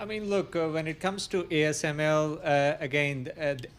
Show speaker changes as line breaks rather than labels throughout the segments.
I mean, look, when it comes to ASML, again,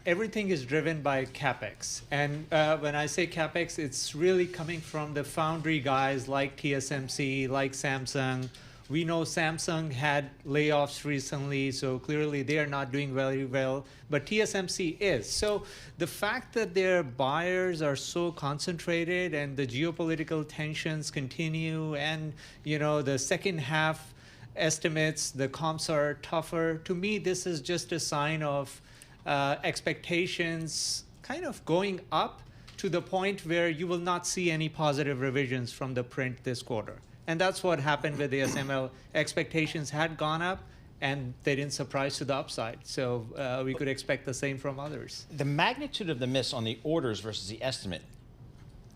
everything is driven by CapEx. And when I say CapEx, it's really coming from the foundry guys like TSMC, like Samsung. We know Samsung had layoffs recently, so clearly they are not doing very well, but TSMC is. So the fact that their buyers are so concentrated and the geopolitical tensions continue and, the second half estimates, the comps are tougher. To me, this is just a sign of expectations kind of going up to the point where you will not see any positive revisions from the print this quarter. And that's what happened with ASML. Expectations had gone up, and they didn't surprise to the upside. So we could expect the same from others.
The magnitude of the miss on the orders versus the estimate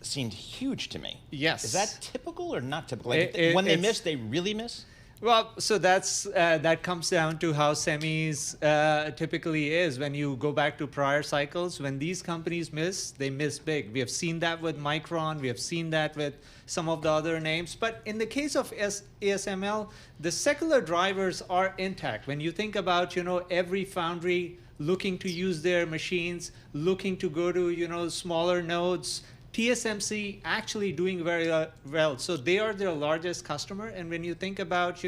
seemed huge to me.
Yes.
Is that typical or not typical? Like when they miss, they really miss?
Well, so that comes down to how semis typically is. When you go back to prior cycles, when these companies miss, they miss big. We have seen that with Micron. We have seen that with some of the other names. But in the case of ASML, the secular drivers are intact. When you think about, every foundry looking to use their machines, looking to go to, smaller nodes, TSMC actually doing very well. So they are their largest customer. And when you think about,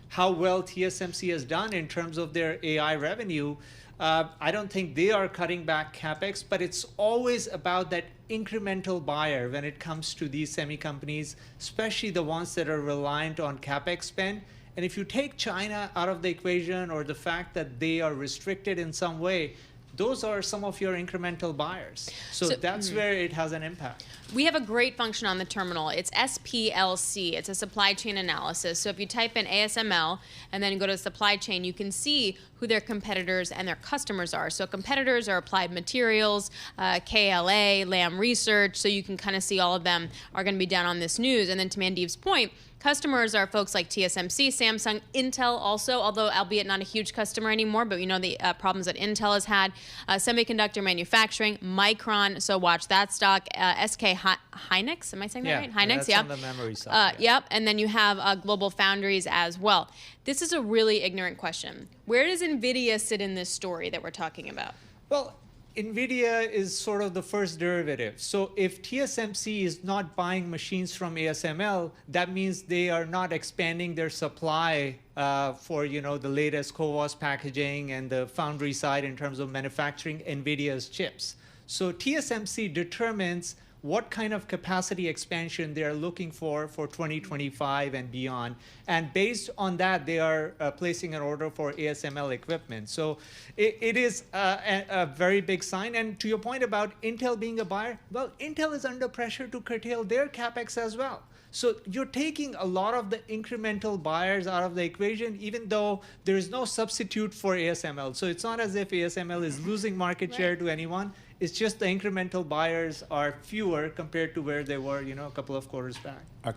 how well TSMC has done in terms of their AI revenue, I don't think they are cutting back CapEx, but it's always about that incremental buyer when it comes to these semi companies, especially the ones that are reliant on CapEx spend. And if you take China out of the equation or the fact that they are restricted in some way, those are some of your incremental buyers. So that's where it has an impact.
We have a great function on the terminal. It's SPLC. It's a supply chain analysis. So if you type in ASML and then go to supply chain, you can see who their competitors and their customers are. So competitors are Applied Materials, KLA, Lam Research. So you can kind of see all of them are going to be down on this news. And then to Mandeep's point, customers are folks like TSMC, Samsung, Intel also, although albeit not a huge customer anymore, but we know the problems that Intel has had. Semiconductor manufacturing, Micron, so watch that stock. SK Hynix, am I saying that right? Hynix,
that's on the memory side.
Yep, and then you have Global Foundries as well. This is a really ignorant question. Where does NVIDIA sit in this story that we're talking about?
Well, NVIDIA is sort of the first derivative. So if TSMC is not buying machines from ASML, that means they are not expanding their supply for the latest CoWoS packaging and the foundry side in terms of manufacturing NVIDIA's chips. So TSMC determines what kind of capacity expansion they are looking for 2025 and beyond. And based on that, they are placing an order for ASML equipment. So it is a very big sign. And to your point about Intel being a buyer, well, Intel is under pressure to curtail their CapEx as well. So you're taking a lot of the incremental buyers out of the equation, even though there is no substitute for ASML. So it's not as if ASML is losing market share to anyone. It's just the incremental buyers are fewer compared to where they were, a couple of quarters back.